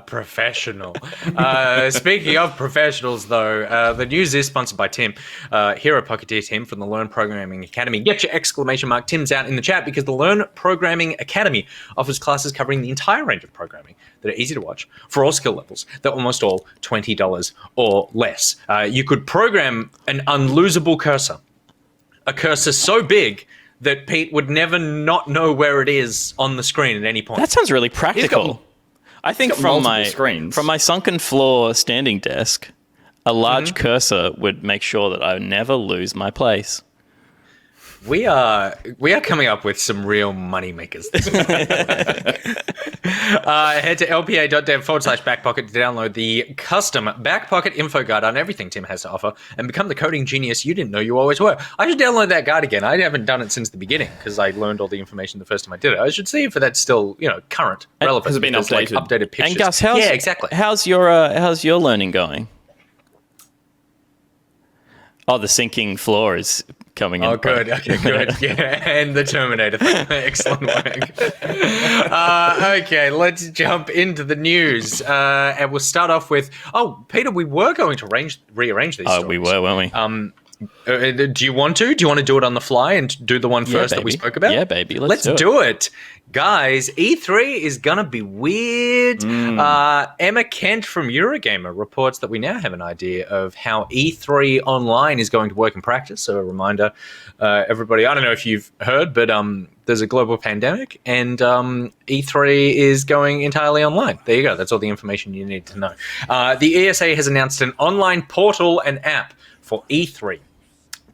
Professional. Speaking of professionals, though, the news is sponsored by Tim. Here at Pocketeer Tim from the Learn Programming Academy. Get your exclamation mark Tim's out in the chat because the Learn Programming Academy offers classes covering the entire range of programming that are easy to watch for all skill levels. They're almost all $20 or less. You could program an unlosable cursor. A cursor so big that Pete would never not know where it is on the screen at any point. That sounds really practical. I think from my sunken floor standing desk, a large cursor would make sure that I never lose my place. We are coming up with some real money makers. Head to lpa.dev/backpocket to download the custom Backpocket info guide on everything Tim has to offer and become the coding genius you didn't know you always were. I should download that guide again. I haven't done it since the beginning because I learned all the information the first time I did it. I should see if that's still, current, relevant. Has it been updated? Like updated pictures. And Gus, exactly. How's your learning going? Oh, the sinking floor is coming in. Oh, good. Okay, good. Yeah, and the Terminator thing. Excellent work. Okay, let's jump into the news. And we'll start off with, Peter, we were going to rearrange these stories. We were, weren't we? Do you want to? Do you want to do it on the fly and do the one first that we spoke about? Yeah, baby. Let's do it. Guys, E3 is going to be weird. Emma Kent from Eurogamer reports that we now have an idea of how E3 online is going to work in practice. So a reminder, everybody, I don't know if you've heard, but there's a global pandemic and E3 is going entirely online. There you go. That's all the information you need to know. The ESA has announced an online portal and app for E3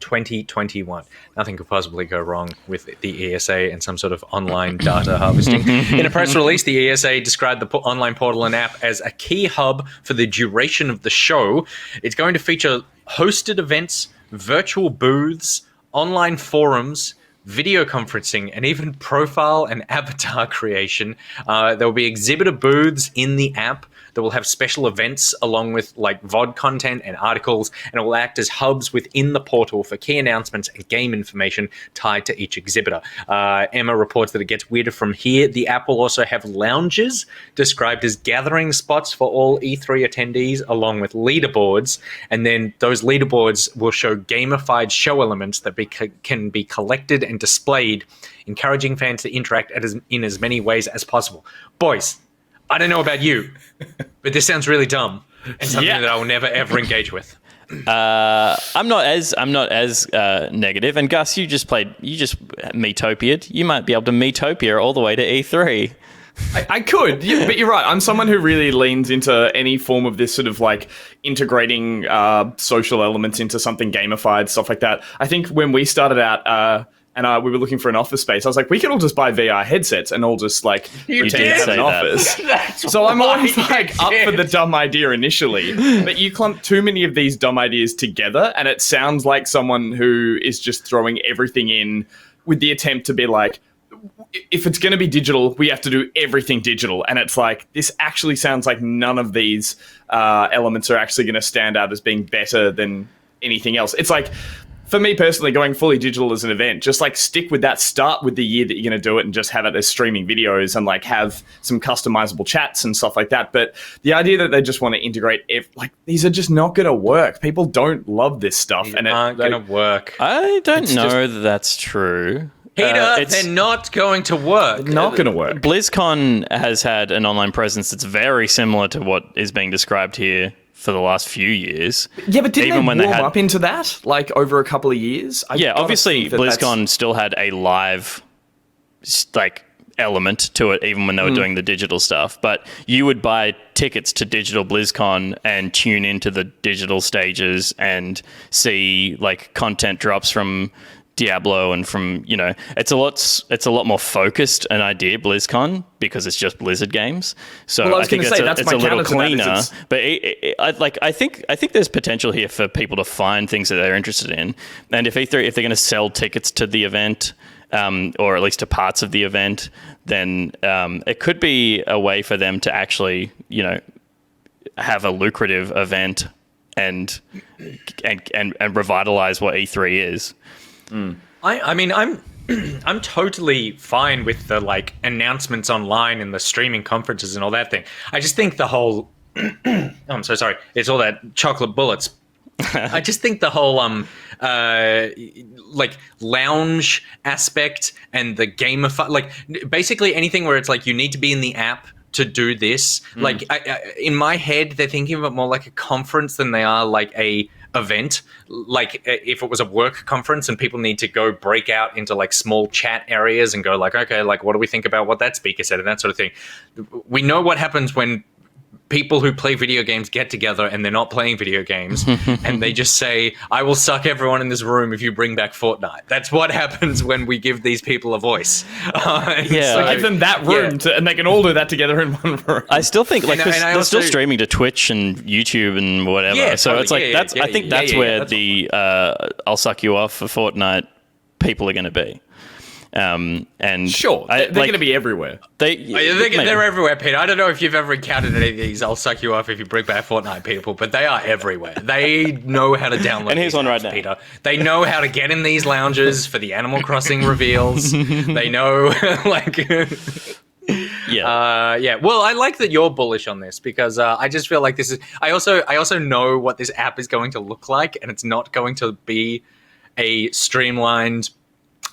2021. Nothing could possibly go wrong with the ESA and some sort of online data harvesting. In a press release, the ESA described the online portal and app as a key hub for the duration of the show. It's going to feature hosted events, virtual booths, online forums, video conferencing, and even profile and avatar creation. There will be exhibitor booths in the app that will have special events along with like VOD content and articles, and it will act as hubs within the portal for key announcements and game information tied to each exhibitor. Emma reports that it gets weirder from here. The app will also have lounges described as gathering spots for all E3 attendees along with leaderboards, and then those leaderboards will show gamified show elements that can be collected and displayed, encouraging fans to interact in as many ways as possible. Boys, I don't know about you, but this sounds really dumb and something that I will never ever engage with. I'm not as negative. And Gus, you just Metopia'd. You might be able to Metopia all the way to E3. I could, but you're right. I'm someone who really leans into any form of this sort of like integrating social elements into something gamified, stuff like that. I think when we started out, and we were looking for an office space, I was like, we could all just buy VR headsets and all just like pretend to have an office. So I'm always like up for the dumb idea initially, but you clump too many of these dumb ideas together and it sounds like someone who is just throwing everything in with the attempt to be like, if it's going to be digital, we have to do everything digital. And it's like, this actually sounds like none of these elements are actually going to stand out as being better than anything else. It's like, for me personally, going fully digital as an event, just like stick with that, start with the year that you're going to do it and just have it as streaming videos and like have some customizable chats and stuff like that. But the idea that they just want to integrate, these are just not going to work. People don't love this stuff. These aren't going to work. I don't know that that's true. Peter, they're not going to work. Not going to work. BlizzCon has had an online presence that's very similar to what is being described here for the last few years. Yeah, but didn't even they warm up into that, like, over a couple of years? Obviously, BlizzCon still had a live, like, element to it, even when they were doing the digital stuff. But you would buy tickets to digital BlizzCon and tune into the digital stages and see, like, content drops from Diablo and from, it's a lot more focused an idea, BlizzCon, because it's just Blizzard games. So I think it's a little cleaner. But I think there's potential here for people to find things that they're interested in. And if they're going to sell tickets to the event, or at least to parts of the event, then it could be a way for them to actually, have a lucrative event and revitalize what E3 is. I mean, I'm I'm totally fine with the like announcements online and the streaming conferences and all that thing. I just think the whole oh, I'm so sorry. It's all that chocolate bullets. I just think the whole like lounge aspect and the gamify, like basically anything where it's like you need to be in the app to do this. Like in my head, they're thinking of it more like a conference than they are like a event. Like if it was a work conference and people need to go break out into like small chat areas and go like, okay, like what do we think about what that speaker said and that sort of thing. We know what happens when people who play video games get together and they're not playing video games and they just say, I will suck everyone in this room if you bring back Fortnite. That's what happens when we give these people a voice. So give them that room and they can all do that together in one room. I still think like they're still streaming to Twitch and YouTube and whatever. Yeah, so it's like I think that's where the I'll suck you off for Fortnite people are going to be. And sure, they're going to be everywhere. They're everywhere, Peter. I don't know if you've ever encountered any of these "I'll suck you off if you bring back Fortnite" people, but they are everywhere. They know how to download. And here's one right now, Peter. They know how to get in these lounges for the Animal Crossing reveals. They know, like, yeah. Well, I like that you're bullish on this because I just feel like this is. I also know what this app is going to look like, and it's not going to be a streamlined,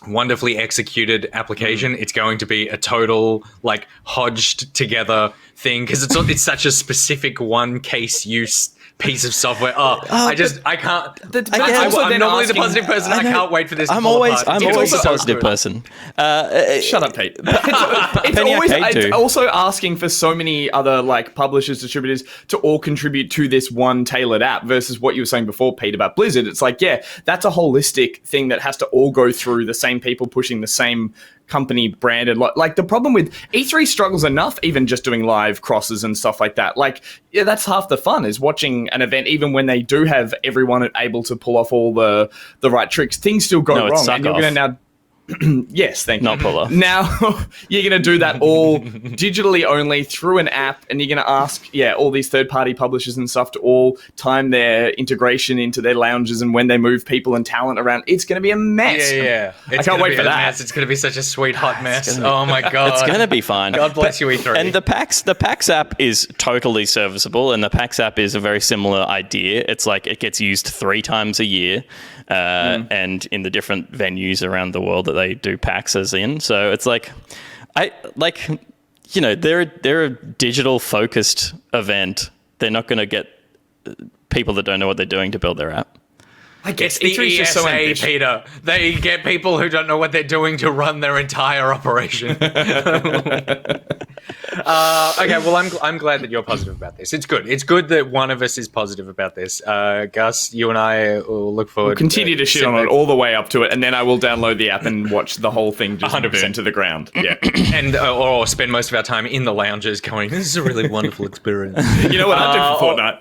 wonderfully executed application. It's going to be a total like hodged together thing because it's such a specific one case use piece of software. I can't. I'm normally the positive person. I can't wait for this. I'm always the positive person. Shut up, Pete. It's also asking for so many other like publishers, distributors to all contribute to this one tailored app versus what you were saying before, Pete, about Blizzard. It's like, yeah, that's a holistic thing that has to all go through the same people pushing the same company branded. Like the problem with E3 struggles enough, even just doing live crosses and stuff like that. Like, yeah, that's half the fun is watching an event, even when they do have everyone able to pull off all the right tricks, things still go wrong. And you're going to now yes, thank you. Not pull off. Now you're going to do that all digitally only through an app, and you're going to ask, all these third-party publishers and stuff to all time their integration into their lounges and when they move people and talent around. It's going to be a mess. Yeah. I can't wait for that. Mess. It's going to be such a sweet hot mess. Oh my god, it's going to be fine. God bless you, E3. And the PAX app is totally serviceable, and the PAX app is a very similar idea. It's like it gets used 3 times a year. And in the different venues around the world that they do PAXs in. So it's like, they're a digital focused event. They're not going to get people that don't know what they're doing to build their app. I guess the ESA, Peter. They get people who don't know what they're doing to run their entire operation. Okay, well, I'm glad that you're positive about this. It's good. It's good that one of us is positive about this. Gus, you and I will look forward. We'll continue to shit on it all the way up to it, and then I will download the app and watch the whole thing just 100% burn to the ground. Yeah, and or spend most of our time in the lounges going, "This is a really wonderful experience." You know what I did for Fortnite?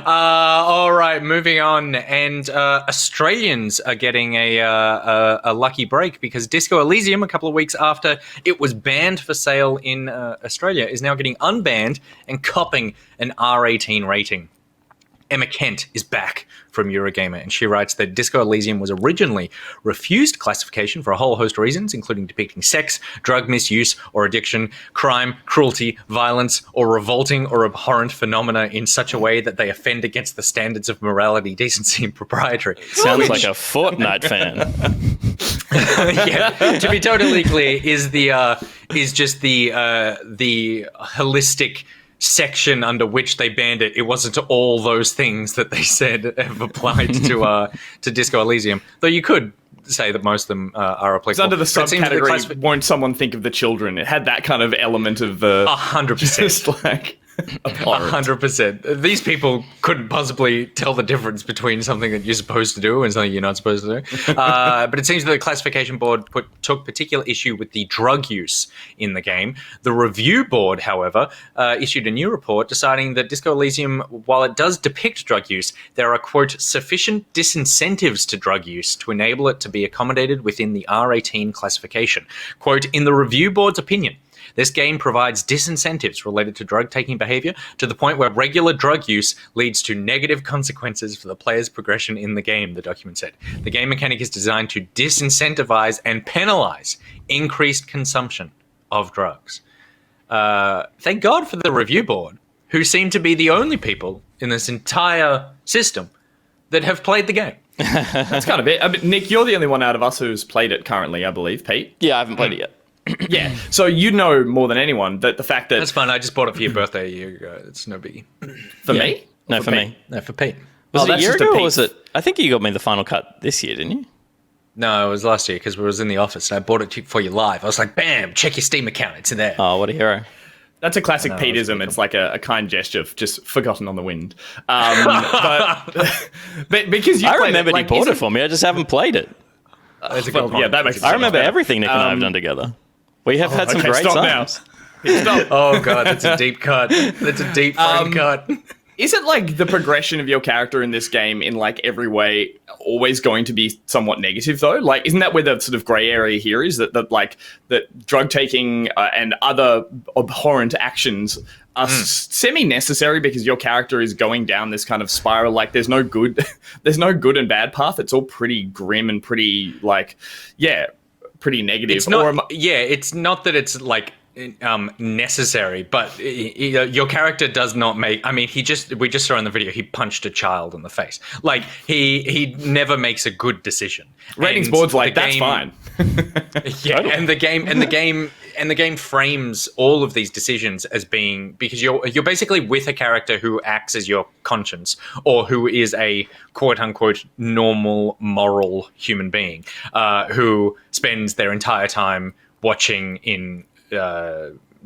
All right, moving on. And Australians are getting a lucky break because Disco Elysium, a couple of weeks after it was banned for sale in Australia, is now getting unbanned and copping an R18 rating. Emma Kent is back from Eurogamer, and she writes that Disco Elysium was originally refused classification for a whole host of reasons, including depicting sex, drug misuse or addiction, crime, cruelty, violence, or revolting or abhorrent phenomena in such a way that they offend against the standards of morality, decency, and propriety. Sounds like a Fortnite fan. Yeah, to be totally clear, is just the holistic section under which they banned it. It wasn't all those things that they said have applied to Disco Elysium, though you could say that most of them are applicable. It's under the subcategory, won't someone think of the children? It had that kind of element of 100%. Just like 100%. These people couldn't possibly tell the difference between something that you're supposed to do and something you're not supposed to do. But it seems that the classification board took particular issue with the drug use in the game. The review board, however, issued a new report deciding that Disco Elysium, while it does depict drug use, there are, quote, sufficient disincentives to drug use to enable it to be accommodated within the R18 classification. Quote, in the review board's opinion, This game provides disincentives related to drug-taking behavior to the point where regular drug use leads to negative consequences for the player's progression in the game, the document said. The game mechanic is designed to disincentivize and penalize increased consumption of drugs. Thank God for the review board, who seem to be the only people in this entire system that have played the game. That's kind of it. I mean, Nick, you're the only one out of us who's played it currently, I believe. Pete? Yeah, I haven't played it yet. Yeah, so you know more than anyone that the fact that... That's fine. I just bought it for your birthday a year ago. It's no biggie. For me? No, for me. No, for Pete. Was it a that's year just a ago, or Pete. was it... I think you got me the Final Cut this year, didn't you? No, it was last year because we was in the office and I bought it for you live. I was like, bam, check your Steam account. It's in there. Oh, what a hero. That's a classic I know, it's Peteism. It's like a kind gesture, just forgotten on the wind. But because you I played remembered it, he bought it for me. I just haven't played it. That's a good well, point. yeah, that makes I remember better. everything Nick and I have done together. We have had some Okay, great stop times. now. Stop. Oh, God, that's a deep cut. That's a deep frame cut. Is it like the progression of your character in this game in like every way always going to be somewhat negative though? Like, isn't that where the sort of gray area here is that drug taking and other abhorrent actions are semi-necessary because your character is going down this kind of spiral? Like, there's no good and bad path. It's all pretty grim and pretty pretty negative. It's not, it's not that it's like necessary, but your character does not make. I mean, we just saw in the video he punched a child in the face. Like he never makes a good decision. Ratings And boards like the that's game- fine. Yeah, and the game frames all of these decisions as being because you're basically with a character who acts as your conscience or who is a quote unquote normal moral human being who spends their entire time watching in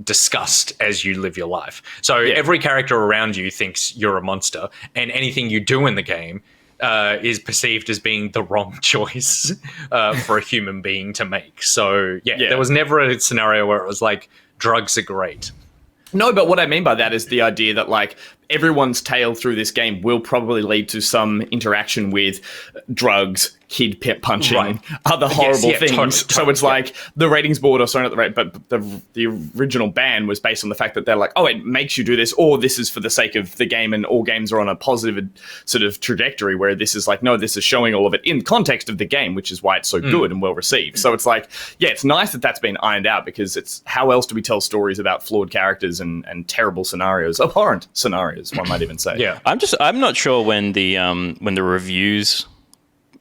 disgust as you live your life. So every character around you thinks you're a monster, and anything you do in the game is perceived as being the wrong choice for a human being to make. So there was never a scenario where it was like drugs are great. No, but what I mean by that is the idea that like everyone's tale through this game will probably lead to some interaction with drugs, kid punching, other horrible things. Totally, so it's like the ratings board, or sorry, not the rate, but the original ban was based on the fact that they're like, oh, it makes you do this, or this is for the sake of the game, and all games are on a positive sort of trajectory. Where this is like, no, this is showing all of it in context of the game, which is why it's so good and well received. So it's like, it's nice that that's been ironed out because it's how else do we tell stories about flawed characters and terrible scenarios, abhorrent scenarios, one might even say. Yeah. I'm not sure when the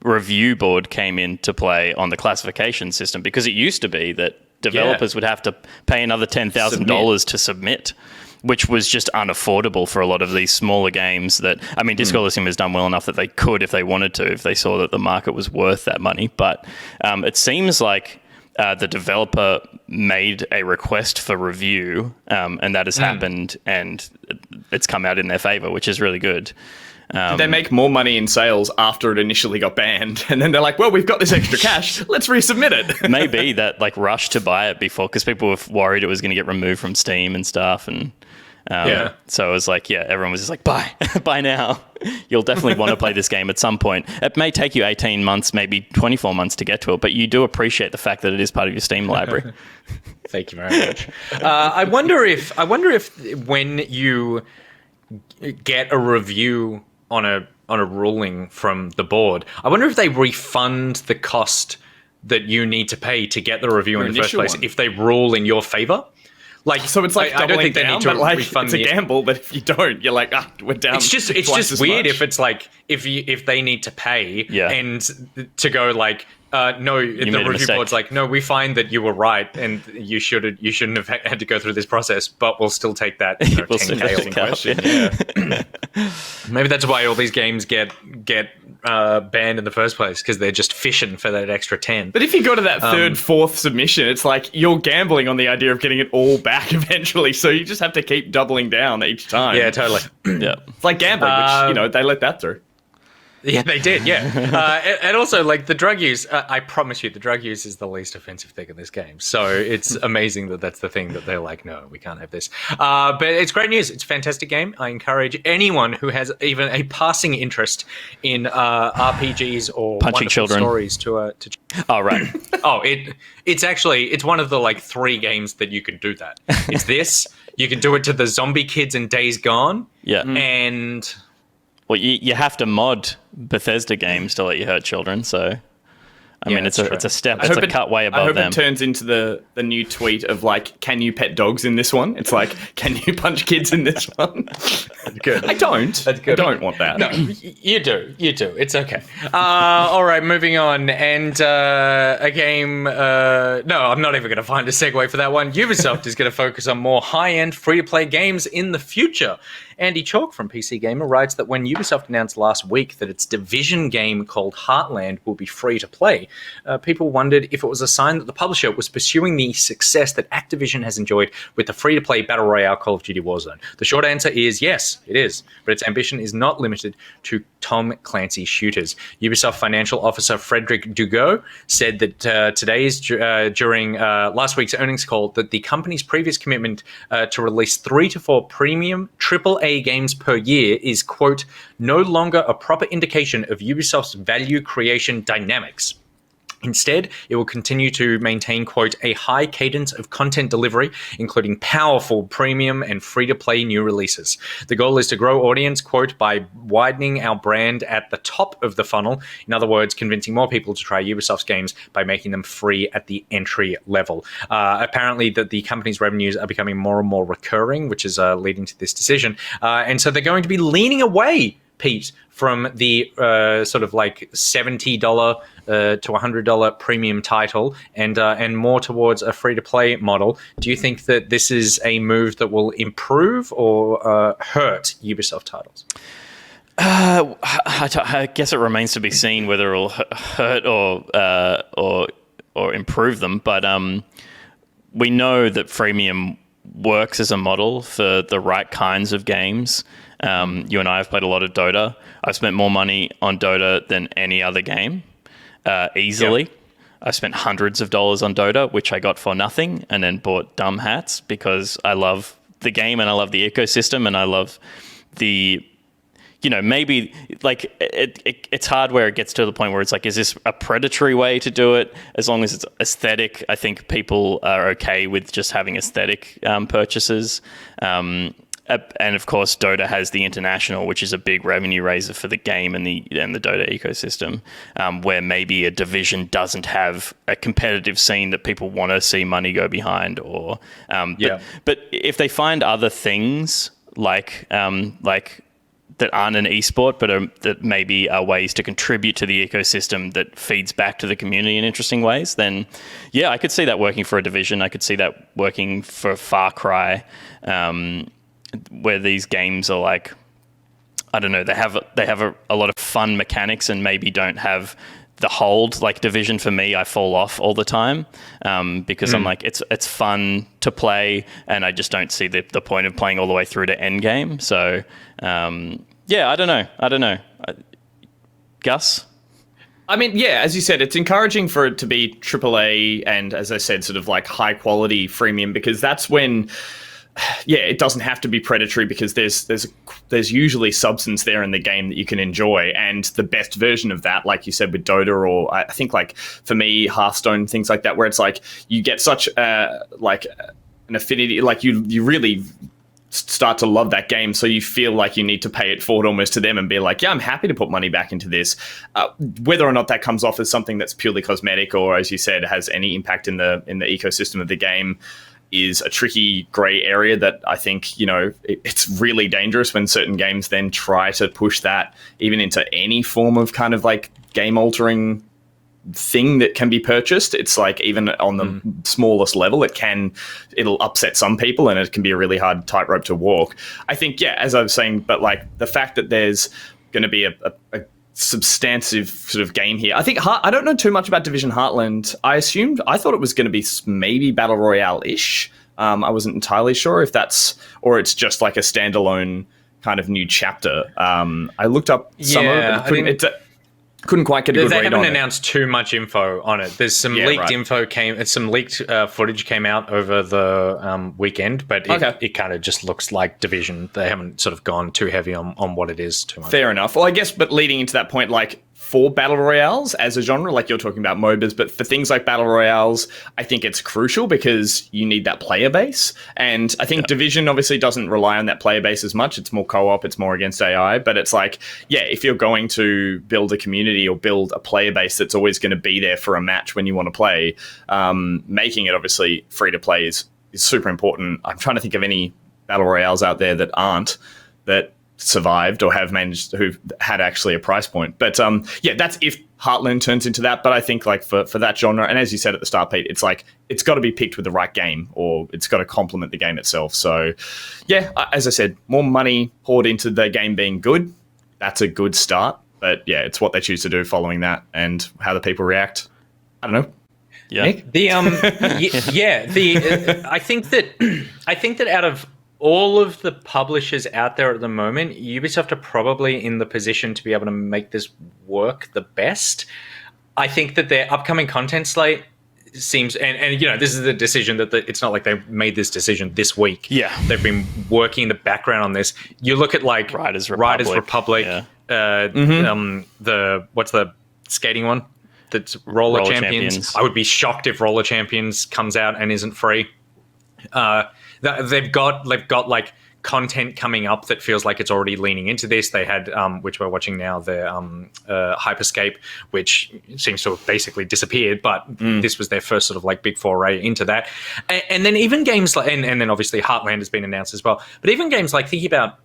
review board came into play on the classification system, because it used to be that developers would have to pay another $10,000 to submit, which was just unaffordable for a lot of these smaller games. That, I mean, Disco Elysium has done well enough that they could, if they wanted to, if they saw that the market was worth that money. But it seems like the developer made a request for review, and that has happened, and it's come out in their favor, which is really good. Did they make more money in sales after it initially got banned? And then they're like, well, we've got this extra cash. Let's resubmit it. Maybe that like rush to buy it before, because people were worried it was going to get removed from Steam and stuff. And so it was like, everyone was just like, buy now. You'll definitely want to play this game at some point. It may take you 18 months, maybe 24 months to get to it, but you do appreciate the fact that it is part of your Steam library. Thank you very much. I wonder if when you get a review on a ruling from the board, I wonder if they refund the cost that you need to pay to get the review in the first place if they rule in your favor. Like, so it's like I don't think they down, need to but like refund it's a gamble. But if you don't, you're like, we're down. It's just weird if it's like if they need to pay and to go like no, the review board's like, no, we find that you were right and you shouldn't have had to go through this process, but we'll still take that We'll still take question. Maybe that's why all these games get banned in the first place, because they're just fishing for that extra 10. But if you go to that third, fourth submission, it's like you're gambling on the idea of getting it all back eventually. So you just have to keep doubling down each time. Yeah, totally. Yeah, It's like gambling, which they let that through. Yeah, they did. Yeah, and also like the drug use. I promise you, the drug use is the least offensive thing in this game. So it's amazing that that's the thing that they're like, no, we can't have this. But it's great news. It's a fantastic game. I encourage anyone who has even a passing interest in RPGs or punching children stories to. Oh right. It's one of the like 3 games that you can do that. It's this. You can do it to the zombie kids in Days Gone. Yeah. And well, you have to mod Bethesda games to let you hurt children. So, I mean, it's a step. It's a cut way above them. I hope it turns into the new tweet of like, can you pet dogs in this one? It's like, can you punch kids in this one? That's good. I don't. That's good. I don't want that. No, you do. You do. It's okay. All right, moving on. And a game... no, I'm not even going to find a segue for that one. Ubisoft is going to focus on more high-end free-to-play games in the future. Andy Chalk from PC Gamer writes that when Ubisoft announced last week that its Division game called Heartland will be free to play, people wondered if it was a sign that the publisher was pursuing the success that Activision has enjoyed with the free-to-play Battle Royale Call of Duty Warzone. The short answer is yes, it is, but its ambition is not limited to Tom Clancy shooters. Ubisoft financial officer Frederic Dugo said that during last week's earnings call that the company's previous commitment to release 3 to 4 premium AAA games per year is, quote, no longer a proper indication of Ubisoft's value creation dynamics. Instead, it will continue to maintain, quote, a high cadence of content delivery, including powerful premium and free-to-play new releases. The goal is to grow audience, quote, by widening our brand at the top of the funnel. In other words, convincing more people to try Ubisoft's games by making them free at the entry level. Apparently, that the company's revenues are becoming more and more recurring, which is leading to this decision. And so they're going to be leaning away, Pete, from the sort of like $70 to $100 premium title and more towards a free-to-play model. Do you think that this is a move that will improve or hurt Ubisoft titles? I guess it remains to be seen whether it'll hurt or improve them. But we know that freemium works as a model for the right kinds of games. You and I have played a lot of Dota. I've spent more money on Dota than any other game, easily. Yep. I spent hundreds of dollars on Dota, which I got for nothing, and then bought dumb hats because I love the game and I love the ecosystem and I love the... You know, maybe like it's hard where it gets to the point where it's like, is this a predatory way to do it? As long as it's aesthetic, I think people are okay with just having aesthetic purchases. And of course, Dota has the international, which is a big revenue raiser for the game and the Dota ecosystem, where maybe a Division doesn't have a competitive scene that people want to see money go behind. Or but if they find other things like that aren't an esport, but that maybe are ways to contribute to the ecosystem that feeds back to the community in interesting ways, then yeah, I could see that working for a Division. I could see that working for Far Cry, where these games are like, I don't know, they have a lot of fun mechanics and maybe don't have the hold. Like Division for me, I fall off all the time because I'm like, it's fun to play and I just don't see the point of playing all the way through to end game. So yeah, I don't know. Gus? I mean, yeah, as you said, it's encouraging for it to be AAA and, as I said, sort of like high quality freemium, because that's when, yeah, it doesn't have to be predatory because there's usually substance there in the game that you can enjoy, and the best version of that, like you said with Dota, or I think like for me Hearthstone, things like that, where it's like you get such like an affinity, like you really start to love that game, so you feel like you need to pay it forward almost to them and be like, yeah, I'm happy to put money back into this. Whether or not that comes off as something that's purely cosmetic or, as you said, has any impact in the ecosystem of the game is a tricky grey area that I think, you know, it's really dangerous when certain games then try to push that even into any form of kind of like game altering thing that can be purchased. It's like even on the smallest level, it'll upset some people and it can be a really hard tightrope to walk. I think, yeah, as I was saying, but like the fact that there's going to be a substantive sort of game here. I think I don't know too much about Division Heartland. I thought it was going to be maybe Battle Royale-ish. I wasn't entirely sure if that's, or it's just like a standalone kind of new chapter. I looked up some of it, but couldn't quite get a good read on it. They haven't announced too much info on it. There's some leaked footage came out over the weekend, but it kind of just looks like Division. They haven't sort of gone too heavy on what it is too much. Fair enough. Well, I guess, but leading into that point, like, for battle royales as a genre, like you're talking about MOBAs, but for things like battle royales, I think it's crucial because you need that player base. And I think Division obviously doesn't rely on that player base as much. It's more co-op, it's more against AI, but it's like, if you're going to build a community or build a player base that's always going to be there for a match when you want to play, making it obviously free to play is super important. I'm trying to think of any battle royales out there that survived or have managed, who've had actually a price point. But that's if Heartland turns into that. But I think like for that genre, and as you said at the start, Pete, it's like it's got to be picked with the right game, or it's got to complement the game itself. So as I said, more money poured into the game being good, that's a good start. But it's what they choose to do following that and how the people react. I don't know. Yeah. Nick? I think that out of all of the publishers out there at the moment, Ubisoft are probably in the position to be able to make this work the best. I think that their upcoming content slate seems, and this is the decision that it's not like they made this decision this week. Yeah, they've been working in the background on this. You look at like Riders Republic. What's the skating one? That's Roller Champions. I would be shocked if Roller Champions comes out and isn't free. They've got like content coming up that feels like it's already leaning into this. They had, which we're watching now, the Hyperscape, which seems to have basically disappeared, but this was their first sort of like big foray into that. And then even games like, and then obviously Heartland has been announced as well. But even games like, thinking about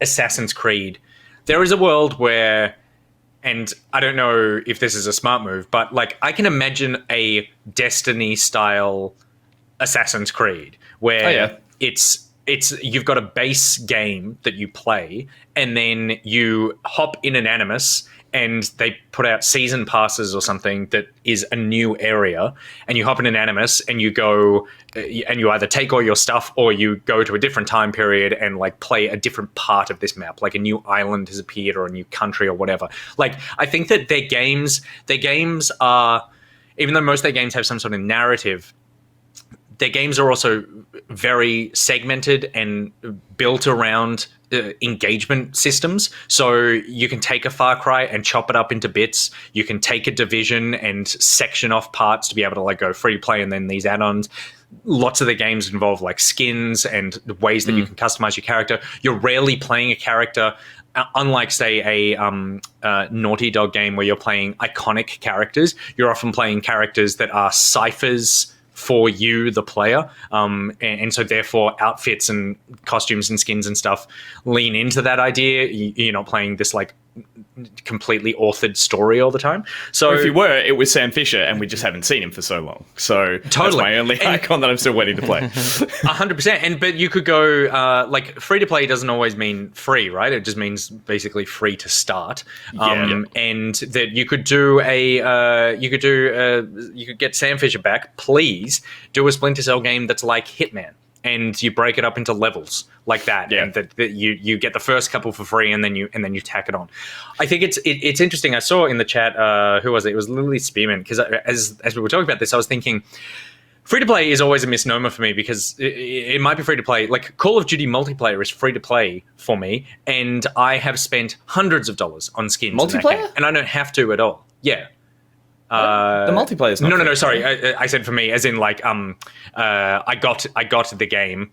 Assassin's Creed, there is a world where, and I don't know if this is a smart move, but like I can imagine a Destiny style Assassin's Creed where it's you've got a base game that you play, and then you hop in an Animus and they put out season passes or something that is a new area, and you hop in an Animus and you go and you either take all your stuff or you go to a different time period and like play a different part of this map, like a new island has appeared or a new country or whatever. Like I think that their games are, even though most of their games have some sort of narrative, their games are also very segmented and built around engagement systems. So you can take a Far Cry and chop it up into bits. You can take a Division and section off parts to be able to like go free play, and then these add-ons. Lots of the games involve like skins and ways that you can customize your character. You're rarely playing a character, unlike say a Naughty Dog game where you're playing iconic characters. You're often playing characters that are ciphers for you, the player. And so therefore outfits and costumes and skins and stuff lean into that idea. You're not playing this like completely authored story all the time. So if you were, it was Sam Fisher, and we just haven't seen him for so long. So totally, that's my only icon that I'm still waiting to play. 100%. But you could go like free to play doesn't always mean free, right? It just means basically free to start. And that you could do you could get Sam Fisher back. Please do a Splinter Cell game that's like Hitman, and you break it up into levels like that, and that you get the first couple for free, and then you tack it on. I think it's interesting. I saw in the chat, who was it? It was Lily Spearman, because as we were talking about this, I was thinking free to play is always a misnomer for me, because it might be free to play. Like Call of Duty multiplayer is free to play for me, and I have spent hundreds of dollars on skins multiplayer, in that game, and I don't have to at all. Yeah. The multiplayer is not no. Sorry, I said for me, as in like I got the game.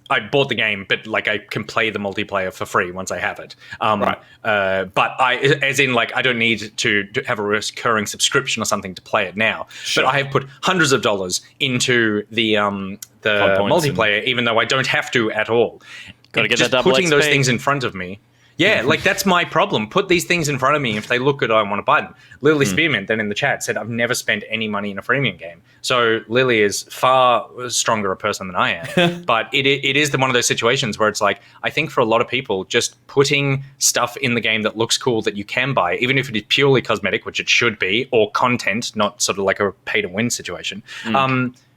I bought the game, but like I can play the multiplayer for free once I have it. Right. But as in like I don't need to have a recurring subscription or something to play it now. Sure. But I have put hundreds of dollars into the multiplayer, even though I don't have to at all. Got to get just that double putting XP. those things in front of me. Yeah, like that's my problem. Put these things in front of me. If they look good, I want to buy them. Lily Spearman then in the chat said, I've never spent any money in a freemium game. So Lily is far stronger a person than I am. But it is one of those situations where it's like, I think for a lot of people, just putting stuff in the game that looks cool that you can buy, even if it is purely cosmetic, which it should be, or content, not sort of like a pay to win situation,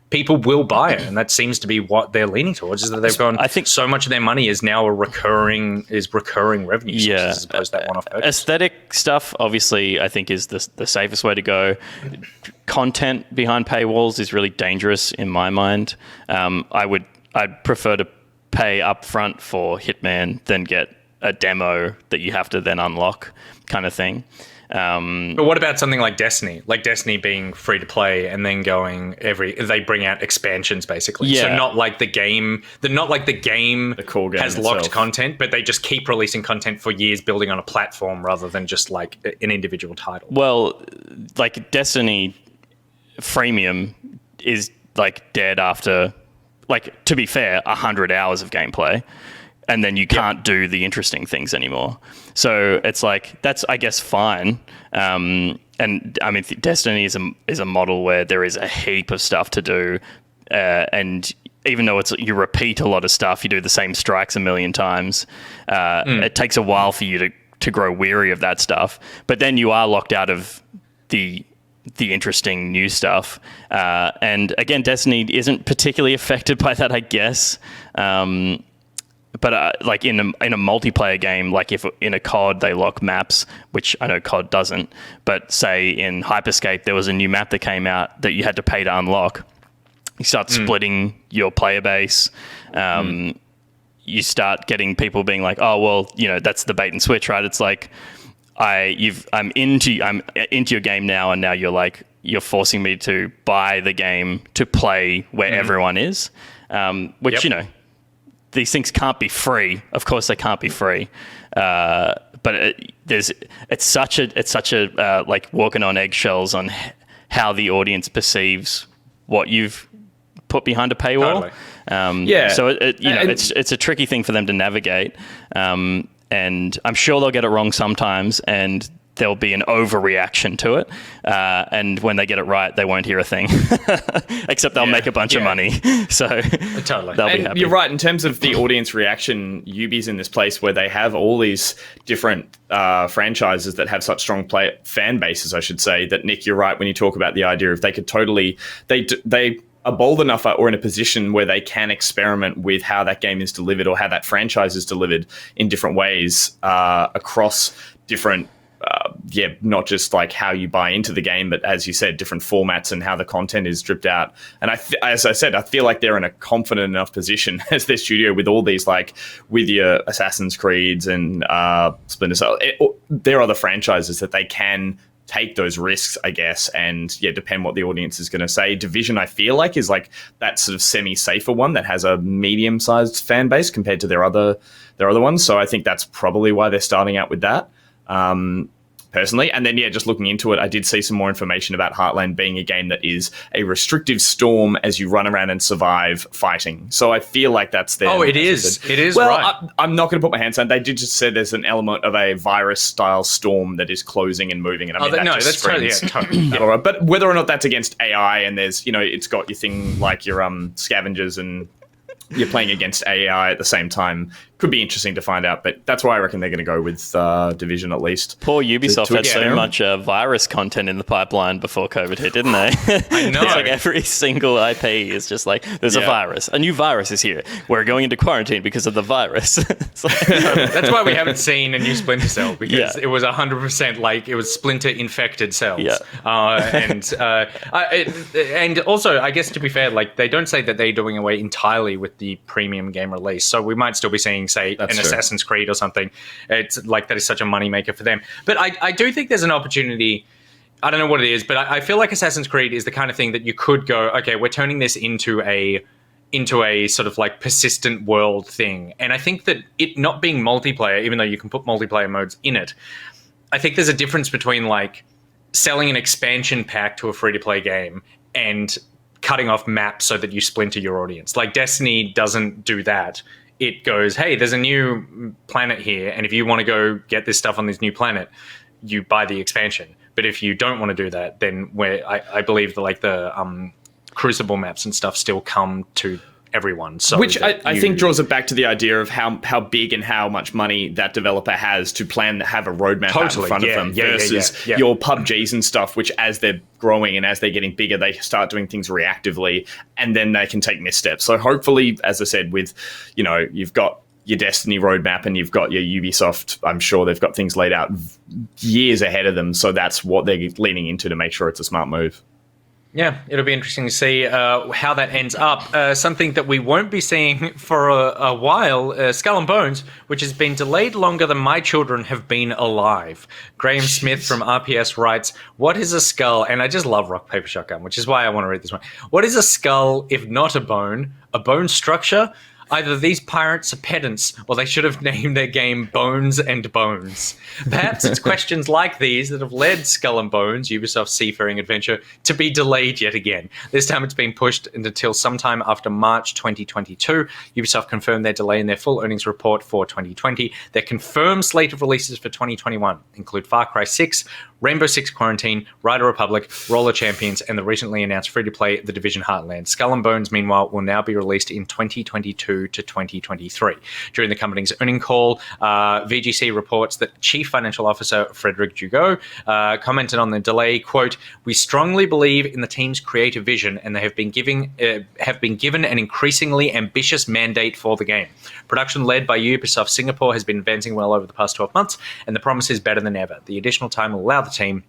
people will buy it, and that seems to be what they're leaning towards. Is that they've gone? I think so much of their money is now recurring revenue sources as opposed to that one-off purchase. Aesthetic stuff, obviously, I think is the safest way to go. Content behind paywalls is really dangerous in my mind. I'd prefer to pay upfront for Hitman than get a demo that you have to then unlock, kind of thing. But what about something like Destiny? Like Destiny being free to play and then they bring out expansions basically. Yeah. So not like the game The core game has locked itself. content, but they just keep releasing content for years building on a platform rather than just like an individual title. Well, like Destiny freemium is like dead after, like, to be fair, 100 hours of gameplay. And then you can't do the interesting things anymore. So it's like, that's, I guess, fine. And I mean, Destiny is a model where there is a heap of stuff to do. And even though you repeat a lot of stuff, you do the same strikes a million times. It takes a while for you to grow weary of that stuff. But then you are locked out of the interesting new stuff. And again, Destiny isn't particularly affected by that, I guess. But like in a multiplayer game, like if in a COD they lock maps, which I know COD doesn't, but say in Hyperscape there was a new map that came out that you had to pay to unlock. You start splitting your player base. You start getting people being like, oh well, that's the bait and switch, right? It's like I'm into your game now, and now you're forcing me to buy the game to play where everyone is, which these things can't be free. Of course, they can't be free. But it's such a like walking on eggshells on how the audience perceives what you've put behind a paywall. Totally. So it's a tricky thing for them to navigate. And I'm sure they'll get it wrong sometimes, and there'll be an overreaction to it. And when they get it right, they won't hear a thing. Except they'll make a bunch of money. So Totally. they'll be happy. You're right. In terms of the audience reaction, Ubi's in this place where they have all these different franchises that have such strong fan bases, I should say, that, Nick, you're right when you talk about the idea of they could totally... They are bold enough or in a position where they can experiment with how that game is delivered or how that franchise is delivered in different ways across different... not just like how you buy into the game, but as you said, different formats and how the content is dripped out. And as I said, I feel like they're in a confident enough position as their studio with all these, like with your Assassin's Creeds and Splinter Cell. There are the franchises that they can take those risks, I guess, and depend what the audience is going to say. Division, I feel like, is like that sort of semi-safer one that has a medium-sized fan base compared to their other ones. So I think that's probably why they're starting out with that. Personally. And then, just looking into it, I did see some more information about Heartland being a game that is a restrictive storm as you run around and survive fighting. So I feel like that's their... Oh, it is. It is, well, right. I'm not going to put my hands on it. They did just say there's an element of a virus-style storm that is closing and moving. And I mean, that's totally. All right. But whether or not that's against AI and there's, it's got your thing like your scavengers and you're playing against AI at the same time, could be interesting to find out, but that's why I reckon they're going to go with Division at least. Poor Ubisoft had so much virus content in the pipeline before COVID hit, didn't they? I know. It's like every single IP is just like, there's a virus. A new virus is here. We're going into quarantine because of the virus. That's why we haven't seen a new Splinter Cell, because it was 100% like it was Splinter infected cells. Yeah. And also, I guess to be fair, like they don't say that they're doing away entirely with the premium game release, so we might still be seeing, say, That's an true. Assassin's Creed or something. It's like that is such a moneymaker for them. But I do think there's an opportunity. I don't know what it is, but I feel like Assassin's Creed is the kind of thing that you could go, okay, we're turning this into a sort of like persistent world thing. And I think that it not being multiplayer, even though you can put multiplayer modes in it, I think there's a difference between like selling an expansion pack to a free-to-play game and cutting off maps so that you splinter your audience. Like Destiny doesn't do that. It goes, hey, there's a new planet here, and if you want to go get this stuff on this new planet, you buy the expansion. But if you don't want to do that, then I believe the Crucible maps and stuff still come to everyone. So which I think draws it back to the idea of how big and how much money that developer has to have a roadmap out in front of them versus your PUBGs and stuff, which as they're growing and as they're getting bigger, they start doing things reactively and then they can take missteps. So hopefully, as I said, with, you've got your Destiny roadmap and you've got your Ubisoft, I'm sure they've got things laid out years ahead of them. So that's what they're leaning into to make sure it's a smart move. Yeah, it'll be interesting to see how that ends up. Something that we won't be seeing for a while, Skull and Bones, which has been delayed longer than my children have been alive. Graham Smith from RPS writes, "What is a skull?" And I just love Rock, Paper, Shotgun, which is why I want to read this one. "What is a skull if not a bone? A bone structure? Either these pirates are pedants, or they should have named their game Bones and Bones. Perhaps it's questions like these that have led Skull and Bones, Ubisoft's seafaring adventure, to be delayed yet again. This time it's been pushed until sometime after March 2022. Ubisoft confirmed their delay in their full earnings report for 2020. Their confirmed slate of releases for 2021 include Far Cry 6, Rainbow Six Quarantine, Rider Republic, Roller Champions, and the recently announced free-to-play The Division Heartland. Skull and Bones, meanwhile, will now be released in 2022 to 2023. During the company's earning call, VGC reports that Chief Financial Officer Frederick Dugo commented on the delay, quote, "We strongly believe in the team's creative vision and they have been given an increasingly ambitious mandate for the game. Production led by Ubisoft Singapore has been advancing well over the past 12 months and the promise is better than ever. The additional time will allow the team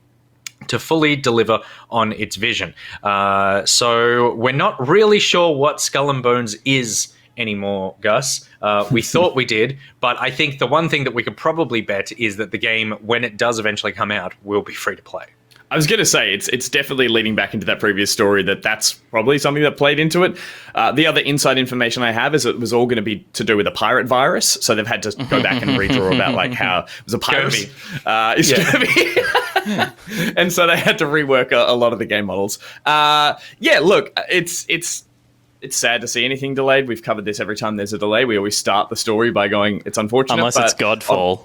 to fully deliver on its vision." So we're not really sure what Skull and Bones is anymore, Gus. We thought we did, but I think the one thing that we could probably bet is that the game, when it does eventually come out, will be free to play. I was going to say, it's definitely leading back into that previous story that's probably something that played into it. The other inside information I have is it was all going to be to do with a pirate virus, so they've had to go back and redraw about like how it was a pirate. It's Scurvy. And so they had to rework a lot of the game models. Look, it's sad to see anything delayed. We've covered this every time there's a delay. We always start the story by going, it's unfortunate. Unless it's Godfall.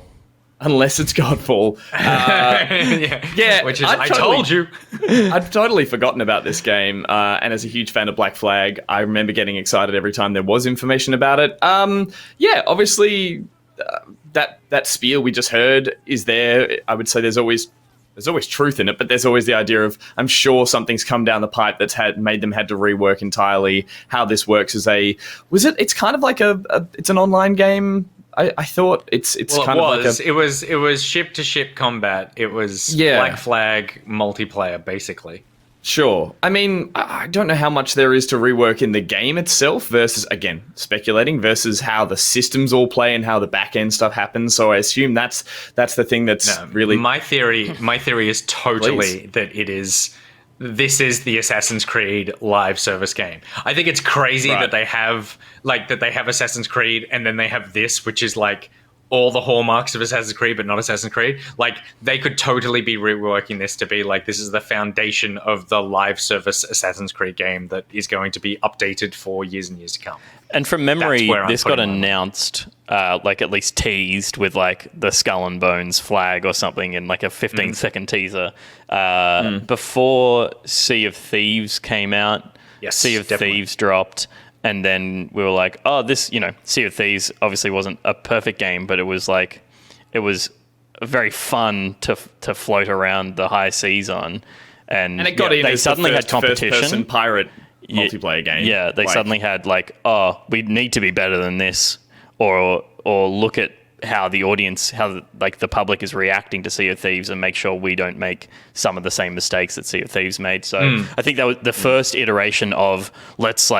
Unless it's Godfall. Which is, I told you. I'd totally forgotten about this game. And as a huge fan of Black Flag, I remember getting excited every time there was information about it. Obviously, that spiel we just heard is there. I would say there's always truth in it, but there's always the idea of, I'm sure something's come down the pipe that's made them had to rework entirely how this works as it's kind of like it's an online game. I thought it was ship to ship combat. It was Black Flag multiplayer, basically. Sure. I mean, I don't know how much there is to rework in the game itself versus, again, speculating, versus how the systems all play and how the back end stuff happens. So I assume that's the thing that's really my theory is totally that this is the Assassin's Creed live service game. I think it's crazy that they have Assassin's Creed and then they have this, which is like all the hallmarks of Assassin's Creed, but not Assassin's Creed. Like, they could totally be reworking this to be like, this is the foundation of the live service Assassin's Creed game that is going to be updated for years and years to come. And from memory, this got announced, like at least teased with like the Skull and Bones flag or something in like a 15-second teaser before Sea of Thieves came out. Yes, Sea of Thieves dropped. And then we were like, oh, this, Sea of Thieves obviously wasn't a perfect game, but it was very fun to float around the high seas on. And it got in. They suddenly had competition. First-person pirate multiplayer game. Yeah, they suddenly had like, oh, we need to be better than this, or look at how the audience, the public is reacting to Sea of Thieves, and make sure we don't make some of the same mistakes that Sea of Thieves made. So I think that was the first iteration of let's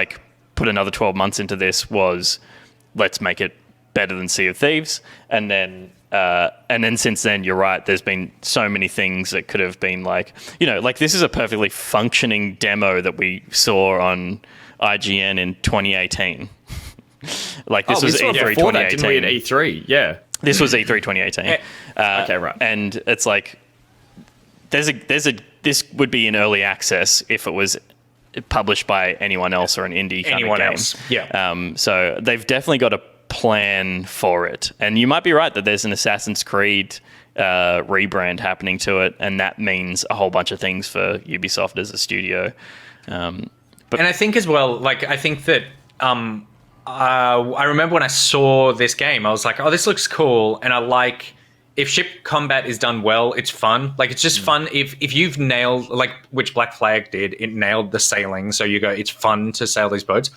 put another 12 months into this, was let's make it better than Sea of Thieves. And then since then, you're right, there's been so many things that could have been this is a perfectly functioning demo that we saw on IGN in 2018. This was E3 2018. Didn't we at E3? Yeah. This was E3 2018. Okay, right. And it's like, this would be in early access if it was published by anyone else or an indie kind of game. Yeah. So they've definitely got a plan for it. And you might be right that there's an Assassin's Creed rebrand happening to it, and that means a whole bunch of things for Ubisoft as a studio. And I think as well, I think that I remember when I saw this game, I was like, "Oh, this looks cool," and I like if ship combat is done well, it's fun. Like it's just fun if you've nailed like which Black Flag did, it nailed the sailing. So you go, it's fun to sail these boats.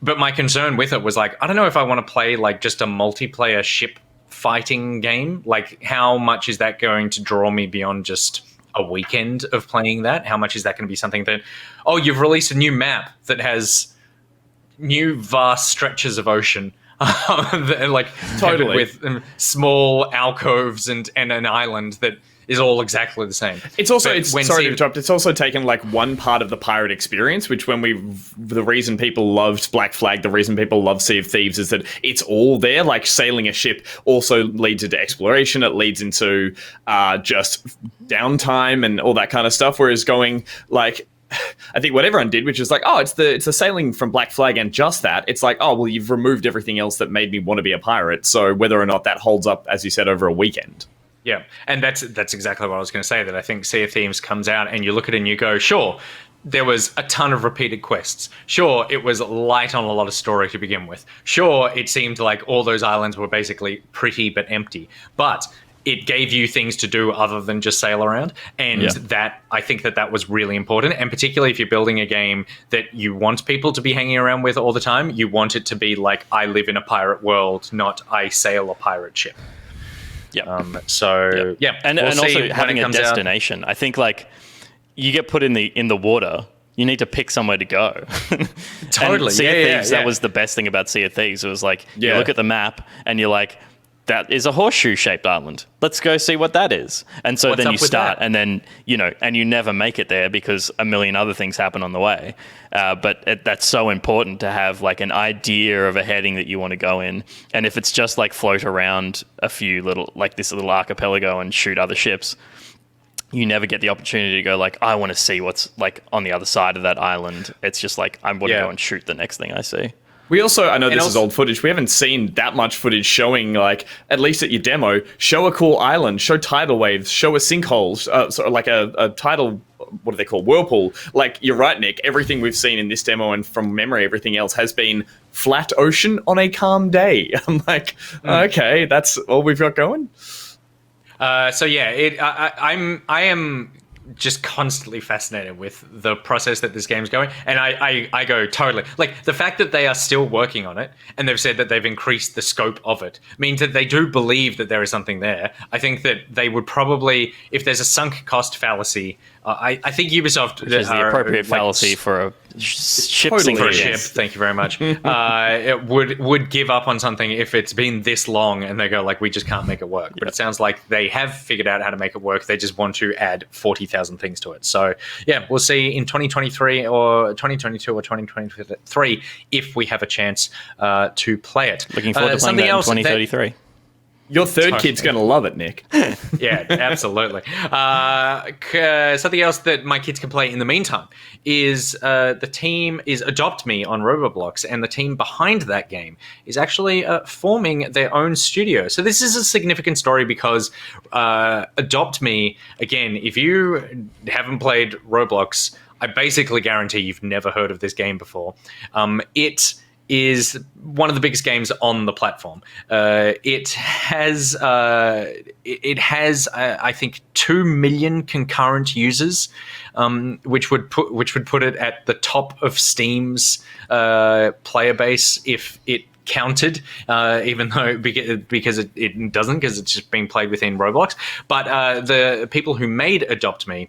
But my concern with it was like, I don't know if I want to play like just a multiplayer ship fighting game. Like, how much is that going to draw me beyond just a weekend of playing that? How much is that going to be something that, oh, you've released a new map that has new vast stretches of ocean, like Totally. with small alcoves and an island that is all exactly the same. It's also, But when sorry to Sea- interrupt, it's also taken like one part of the pirate experience, which the reason people loved Black Flag, the reason people love Sea of Thieves is that it's all there. Like sailing a ship also leads into exploration. It leads into just downtime and all that kind of stuff. Whereas going like, I think what everyone did, which is like, oh, it's the sailing from Black Flag and just that. It's like, oh, well, you've removed everything else that made me want to be a pirate. So whether or not that holds up, as you said, over a weekend. Yeah, and that's exactly what I was going to say, that I think Sea of Thieves comes out and you look at it and you go, sure, there was a ton of repeated quests. Sure, it was light on a lot of story to begin with. Sure, it seemed like all those islands were basically pretty but empty. But it gave you things to do other than just sail around. And that I think that was really important. And particularly if you're building a game that you want people to be hanging around with all the time, you want it to be like, I live in a pirate world, not I sail a pirate ship. Yeah. And we'll also having a destination. I think like you get put in the water, you need to pick somewhere to go. Totally. And Sea of Thieves, that was the best thing about Sea of Thieves. It was like you look at the map and you're like, that is a horseshoe-shaped island. Let's go see what that is. And so then you start, and then, and you never make it there because a million other things happen on the way. But that's so important to have like an idea of a heading that you want to go in. And if it's just like float around a few this little archipelago and shoot other ships, you never get the opportunity to go like, I want to see what's like on the other side of that island. It's just like, I want to go and shoot the next thing I see. We also, I know this is old footage, we haven't seen that much footage showing, like, at least at your demo, show a cool island, show tidal waves, show a sinkhole, sort of like a tidal, what do they call, whirlpool. Like, you're right, Nick, everything we've seen in this demo and from memory, everything else has been flat ocean on a calm day. I'm like, okay, that's all we've got going? I am just constantly fascinated with the process that this game's going, and I go totally, like, the fact that they are still working on it and they've said that they've increased the scope of it means that they do believe that there is something there. I think that they would probably, if there's a sunk cost fallacy, I think Ubisoft, which is the appropriate fallacy for a ship sinking for a ship. Thank you very much. It would give up on something if it's been this long, and they go like, we just can't make it work. But it sounds like they have figured out how to make it work. They just want to add 40,000 things to it. So yeah, we'll see in 2023 or 2022 or 2023 if we have a chance to play it. Looking forward to playing that in 2033. Your third kid's going to love it, Nick. Yeah, absolutely. Something else that my kids can play in the meantime is the team is Adopt Me on Roblox, and the team behind that game is actually forming their own studio. So this is a significant story because Adopt Me, again, if you haven't played Roblox, I basically guarantee you've never heard of this game before. It is one of the biggest games on the platform. It has, I think, 2 million concurrent users, which would put it at the top of Steam's player base if it counted, even though because it doesn't, because it's just being played within Roblox. But the people who made Adopt Me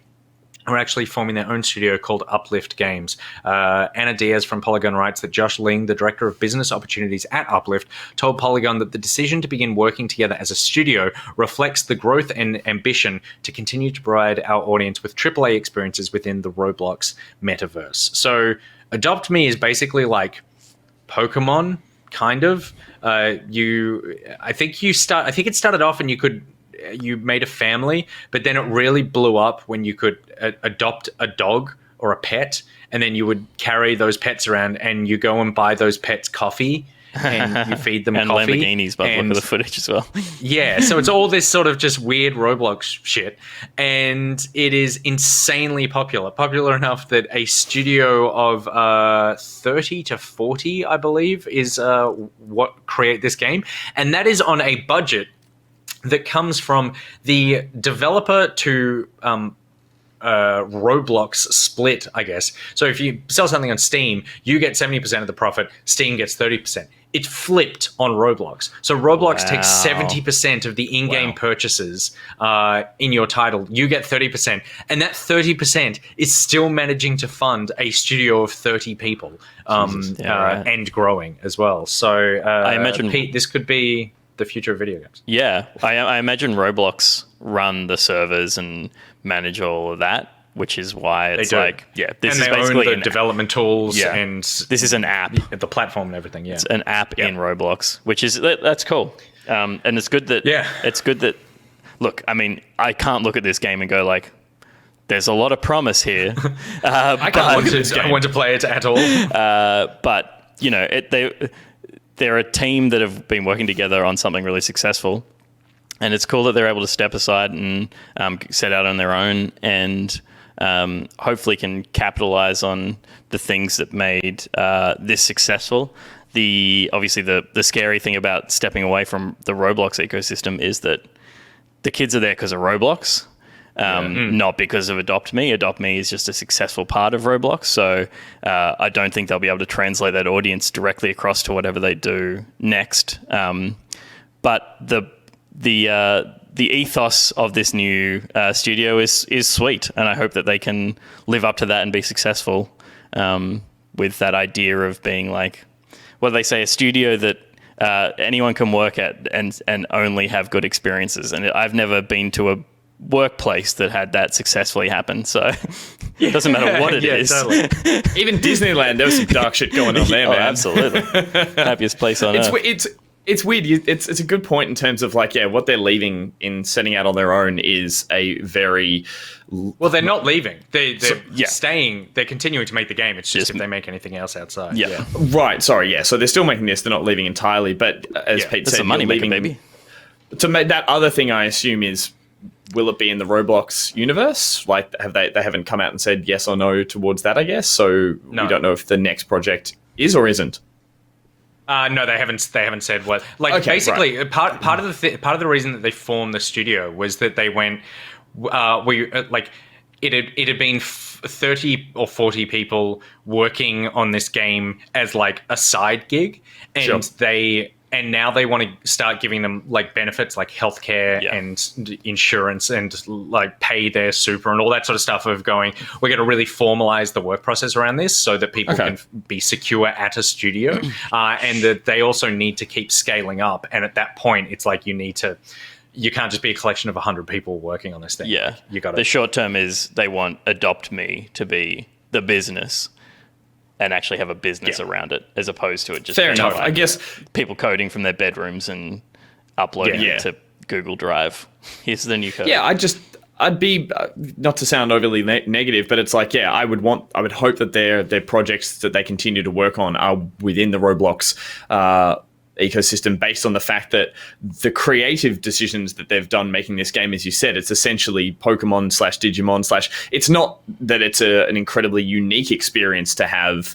are actually forming their own studio called Uplift Games. Anna Diaz from Polygon writes that Josh Ling, the director of business opportunities at Uplift, told Polygon that the decision to begin working together as a studio reflects the growth and ambition to continue to provide our audience with AAA experiences within the Roblox metaverse. So Adopt Me is basically like Pokemon, kind of. I think it started off and you made a family, but then it really blew up when you could adopt a dog or a pet, and then you would carry those pets around and you go and buy those pets coffee, and you feed them and coffee. Lamborghinis by the look of the footage as well. Yeah, so it's all this sort of just weird Roblox shit, and it is insanely popular enough that a studio of 30 to 40, I believe, is what create this game, and that is on a budget that comes from the developer to Roblox split, I guess. So if you sell something on Steam, you get 70% of the profit, Steam gets 30%. It's flipped on Roblox. So Roblox takes 70% of the in-game purchases in your title. You get 30%. And that 30% is still managing to fund a studio of 30 people and growing as well. So I imagine, Pete, this could be the future of video games. Yeah, I imagine Roblox run the servers and manage all of that, which is why it's like, this is basically own the development tools, and this is an app, the platform and everything. Yeah, it's an app in Roblox, which is that's cool, and it's good that it's good that. Look, I mean, I can't look at this game and go like, there's a lot of promise here. I can't look at this game. I want to play it at all. But you know, they're a team that have been working together on something really successful. And it's cool that they're able to step aside and set out on their own and hopefully can capitalize on the things that made this successful. Obviously, the scary thing about stepping away from the Roblox ecosystem is that the kids are there because of Roblox, not because of Adopt Me. Adopt Me is just a successful part of Roblox. So I don't think they'll be able to translate that audience directly across to whatever they do next. But the ethos of this new studio is sweet, and I hope that they can live up to that and be successful with that idea of being like, what do they say, a studio that anyone can work at and only have good experiences. And I've never been to a workplace that had that successfully happen, so it doesn't matter what it is. Totally. Even Disneyland, there was some dark shit going on there, man. Absolutely. Happiest place on earth. It's weird. It's a good point in terms of like, what they're leaving in setting out on their own is a very... Well, they're not leaving. They're staying. They're continuing to make the game. It's just if they make anything else outside. Yeah. Right. Sorry. Yeah. So they're still making this. They're not leaving entirely. But as Pete said, a money making baby. To make that other thing, I assume is, will it be in the Roblox universe? Like, they haven't come out and said yes or no towards that, I guess. So we don't know if the next project is or isn't. No, they haven't said what. Like, okay, basically, right. part of the reason that they formed the studio was that they went, it had been 30 or 40 people working on this game as like a side gig, and and now they want to start giving them like benefits like healthcare and insurance and like pay their super and all that sort of stuff of going, we're going to really formalize the work process around this so that people can be secure at a studio. And that they also need to keep scaling up. And at that point, it's like you can't just be a collection of 100 people working on this thing. Yeah. You got The short term is they want Adopt Me to be the business and actually have a business around it, as opposed to it just fair enough. Like, I guess people coding from their bedrooms and uploading it to Google Drive. Here's the new code. Yeah, I'd be not to sound overly negative, but it's like, I would hope that their projects that they continue to work on are within the Roblox ecosystem, based on the fact that the creative decisions that they've done making this game, as you said, it's essentially Pokemon / Digimon / it's not that it's an incredibly unique experience to have.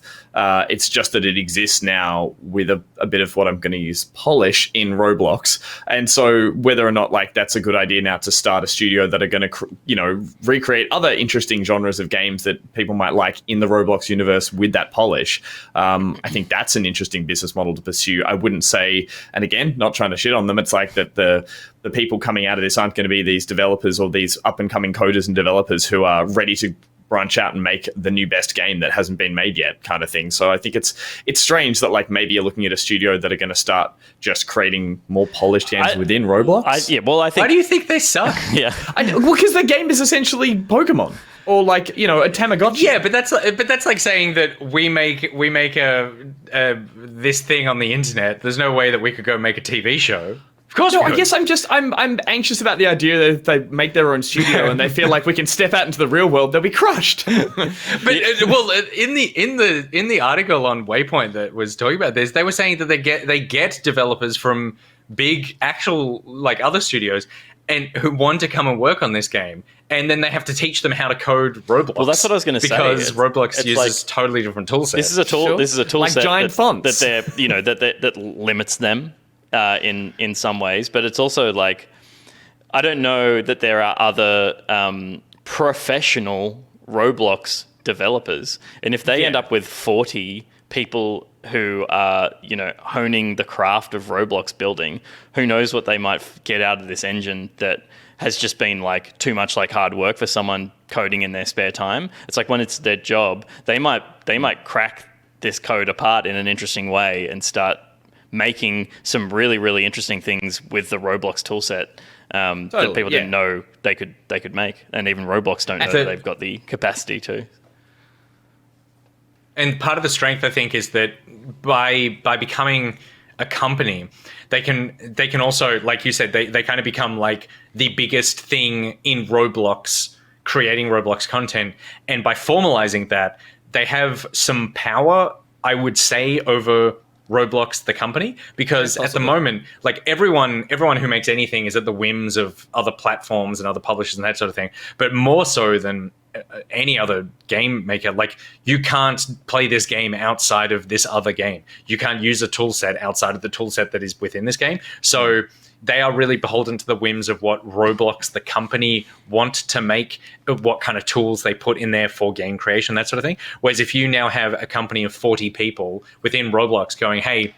It's just that it exists now with a bit of what I'm going to use polish in Roblox. And so whether or not like that's a good idea now to start a studio that are going to, recreate other interesting genres of games that people might like in the Roblox universe with that polish, I think that's an interesting business model to pursue. I wouldn't say, and again, not trying to shit on them, it's like that the people coming out of this aren't going to be these developers or these up and coming coders and developers who are ready to branch out and make the new best game that hasn't been made yet, kind of thing. So I think it's strange that like maybe you're looking at a studio that are going to start just creating more polished games within Roblox. I think. Why do you think they suck? Because the game is essentially Pokemon or like a Tamagotchi. Yeah, but that's like saying that we make a this thing on the internet. There's no way that we could go make a TV show. Of course, No, I guess I'm anxious about the idea that if they make their own studio and they feel like we can step out into the real world, they'll be crushed. But in the article on Waypoint that was talking about this, they were saying that they get developers from big actual like other studios and who want to come and work on this game, and then they have to teach them how to code Roblox. Well, that's what I was going to say. Because Roblox uses totally different tool sets. This is a tool. Sure. This is a tool Like set giant fonts. that limits them in some ways, but it's also like I don't know that there are other professional Roblox developers, and if they end up with 40 people who are honing the craft of Roblox building, who knows what they might get out of this engine that has just been like too much like hard work for someone coding in their spare time. It's like when it's their job, they might crack this code apart in an interesting way and start making some really, really interesting things with the Roblox toolset that people didn't know they could make, and even Roblox don't know that they've got the capacity to. And part of the strength, I think, is that by becoming a company, they can also, like you said, they kind of become like the biggest thing in Roblox, creating Roblox content, and by formalizing that, they have some power, I would say, over Roblox the company, because at the moment, like everyone who makes anything is at the whims of other platforms and other publishers and that sort of thing, but more so than any other game maker. Like, you can't play this game outside of this other game. You can't use a tool set outside of the tool set that is within this game. So they are really beholden to the whims of what Roblox the company want to make, what kind of tools they put in there for game creation, that sort of thing. Whereas if you now have a company of 40 people within Roblox going, hey,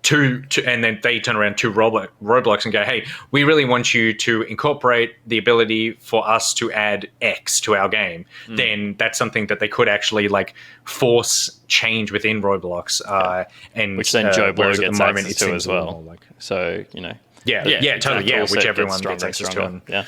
and then they turn around to Roblox and go, hey, we really want you to incorporate the ability for us to add X to our game, then that's something that they could actually like force change within Roblox. And which then Joe Blow gets access to as well. Like, so, totally, which everyone gets access to. Yeah.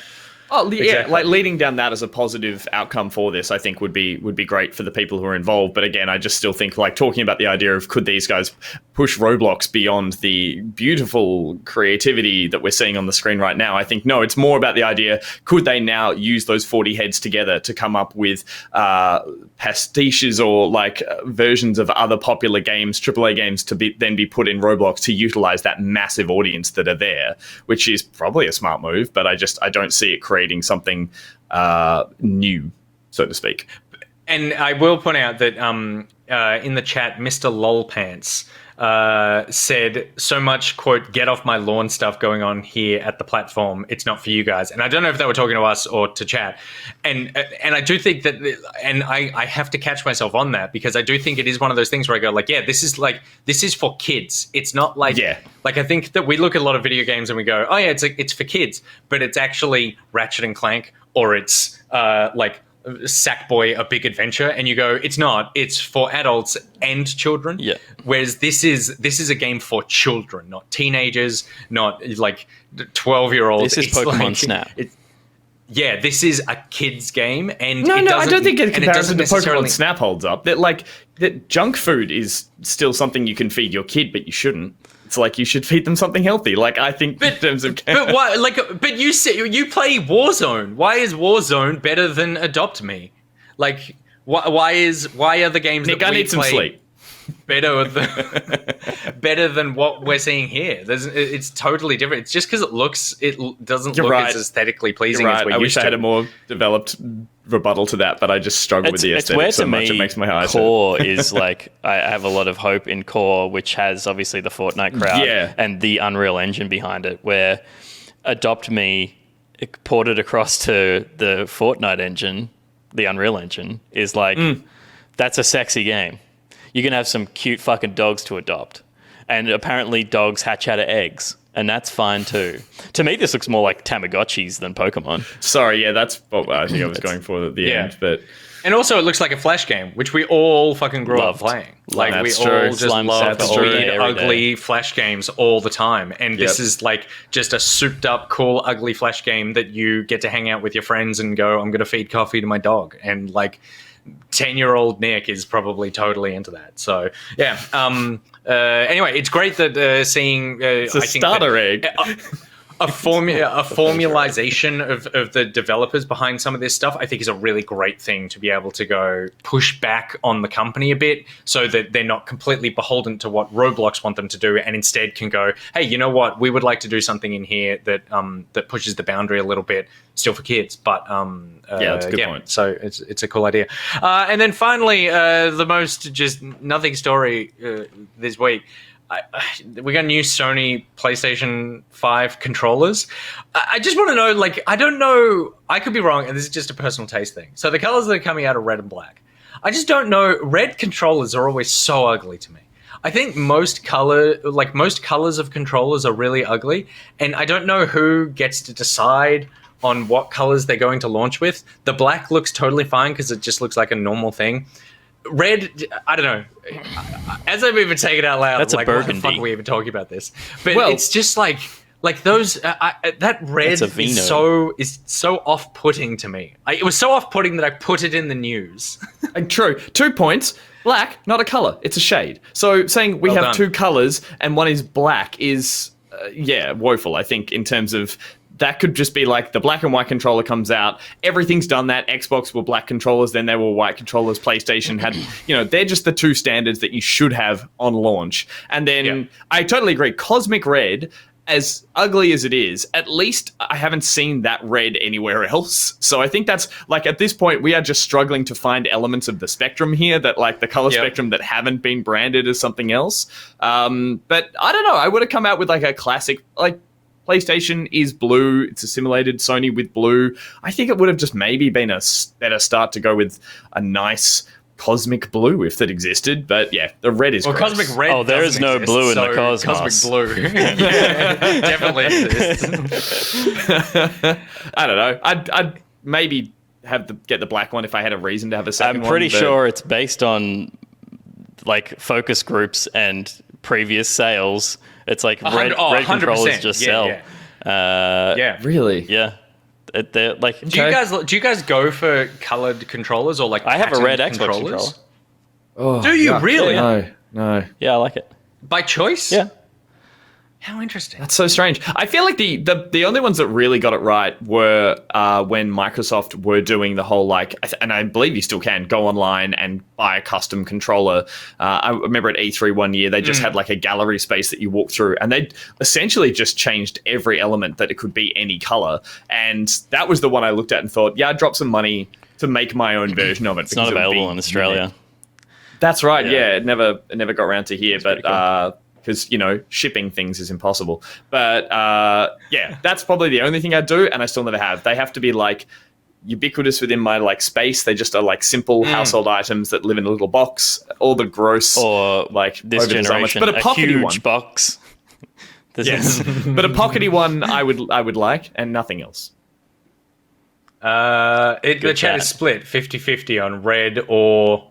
Oh, yeah, Exactly. like leading down that as a positive outcome for this, I think would be great for the people who are involved. But again, I just still think like talking about the idea of could these guys push Roblox beyond the beautiful creativity that we're seeing on the screen right now. I think, no, it's more about the idea, could they now use those 40 heads together to come up with pastiches or like versions of other popular games, AAA games, to then be put in Roblox to utilize that massive audience that are there, which is probably a smart move, but I don't see it creating something new, so to speak. And I will point out that in the chat, Mr. Lolpants said, so much, quote, get off my lawn stuff going on here at the platform. It's not for you guys. And I don't know if they were talking to us or to chat. And I do think that, and I have to catch myself on that, because I do think it is one of those things where I go like, yeah, this is for kids. It's not like, like I think that we look at a lot of video games and we go, oh yeah, it's for kids, but it's actually Ratchet and Clank, or it's like Sackboy: A Big Adventure, and you go, it's not, it's for adults and children. Yeah. Whereas this is a game for children, not teenagers, not like 12-year-olds. This is Pokemon Snap. This is a kid's game, and No, I don't think in and it doesn't comparison to necessarily Pokemon Snap holds up. That junk food is still something you can feed your kid, but you shouldn't. It's like you should feed them something healthy. Like, I think in terms of but why? Like, but you say you play Warzone. Why is Warzone better than Adopt Me? Like, why are the games Nick, that we I need some play sleep better than what we're seeing here? It's totally different. It's just because it doesn't look as aesthetically pleasing as we're I used wish to. I had a more developed rebuttal to that, but I just struggle with the aesthetic so much. It makes my eyes hurt. Core is like, I have a lot of hope in Core, which has obviously the Fortnite crowd and the Unreal Engine behind it, where Adopt Me ported across to the Fortnite engine, the Unreal Engine, is like, that's a sexy game. You can have some cute fucking dogs to adopt. And apparently dogs hatch out of eggs. And that's fine too. To me, this looks more like Tamagotchis than Pokemon. Sorry, that's what I think I was going for at the end. But And also, it looks like a Flash game, which we all fucking grew up playing. Like, we all just loved ugly Flash games all the time. And this is like just a souped up, cool, ugly Flash game that you get to hang out with your friends and go, I'm going to feed coffee to my dog. And like, 10-year-old Nick is probably totally into that. So yeah. Anyway, it's great that seeing. It's a starter egg. A formalization of the developers behind some of this stuff, I think, is a really great thing to be able to go push back on the company a bit so that they're not completely beholden to what Roblox want them to do, and instead can go, hey, you know what? We would like to do something in here that that pushes the boundary a little bit, still for kids, but that's a good point. So it's a cool idea. And then finally, the most just nothing story this week. We got new Sony PlayStation 5 controllers. I just want to know, like, I don't know, I could be wrong, and this is just a personal taste thing. So the colors that are coming out are red and black. I just don't know, red controllers are always so ugly to me. I think most colors of controllers are really ugly, and I don't know who gets to decide on what colors they're going to launch with. The black looks totally fine because it just looks like a normal thing. Red, I don't know. As I'm even saying it out loud, that's like, a why burgundy. the fuck are we even talking about this? But it's just like those. That red is so off-putting to me. It was so off-putting that I put it in the news. True. 2 points. Black, not a color. It's a shade. So saying we have done. 2 colors and one is black is, woeful, I think, in terms of... That could just be like the black and white controller comes out. Everything's done that. Xbox were black controllers, then there were white controllers. PlayStation had, they're just the 2 standards that you should have on launch. And then I totally agree. Cosmic Red, as ugly as it is, at least I haven't seen that red anywhere else. So I think that's like at this point, we are just struggling to find elements of the spectrum here that like the color spectrum that haven't been branded as something else. But I don't know. I would have come out with like a classic, like, PlayStation is blue. It's assimilated Sony with blue. I think it would have just maybe been a better start to go with a nice cosmic blue if that existed. But yeah, the red is gross. Cosmic red. Oh, there is no exist, blue in so the cosmos. Cosmic blue. Yeah, definitely exists. I don't know. I'd maybe get the black one if I had a reason to have a second one. I'm pretty sure it's based on like focus groups and previous sales. It's like red controllers just sell. Really? Yeah. They're like. Do you guys go for colored controllers or like? I have a red Xbox controllers? controller. Oh, do you really? No. Yeah, I like it. By choice? Yeah. How interesting. That's so strange. I feel like the only ones that really got it right were when Microsoft were doing the whole like, and I believe you still can go online and buy a custom controller. I remember at E3 one year, they just had like a gallery space that you walk through, and they essentially just changed every element that it could be any color. And that was the one I looked at and thought, yeah, I'd drop some money to make my own version of it. It's not available in Australia. Unique. That's right. Yeah, it never got around to here, but. Because, shipping things is impossible. But, that's probably the only thing I do, and I still never have. They have to be, like, ubiquitous within my, like, space. They just are, like, simple household items that live in a little box. All the gross, or like, this generation, but a pockety huge one. box. Yes, but a pockety one I would like, and nothing else. The chat is split 50-50 on red or...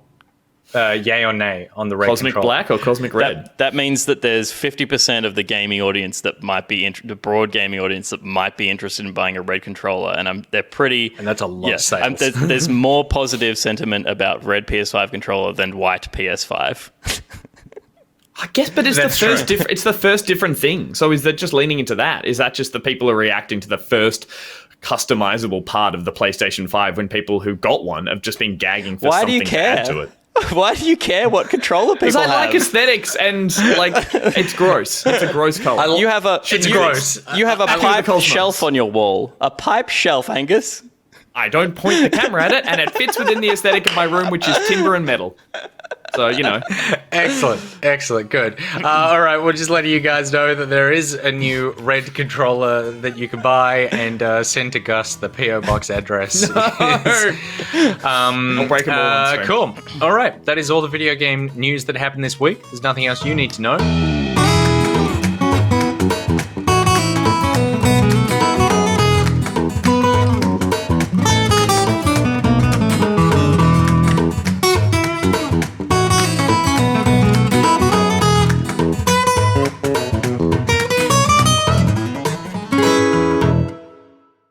yay or nay on the red Cosmic controller. black or cosmic red? That means that there's 50% of the gaming audience that might be the broad gaming audience that might be interested in buying a red controller, and they're pretty. And that's a lot of sales. There's more positive sentiment about red PS5 controller than white PS5. I guess, but it's the first different thing. So is that just leaning into that? Is that just the people are reacting to the first customizable part of the PlayStation 5 when people who got one have just been gagging for something to add to it? Why do you care what controller people have? Because I like aesthetics and like it's gross. It's a gross color. You have a gross. You have a pipe shelf on your wall. A pipe shelf, Angus. I don't point the camera at it, and it fits within the aesthetic of my room, which is timber and metal. So, Excellent, good. All right, we'll just let you guys know that there is a new red controller that you can buy and send to Gus. The PO box address. I'll break them all on screen. Cool. All right, that is all the video game news that happened this week. There's nothing else you need to know.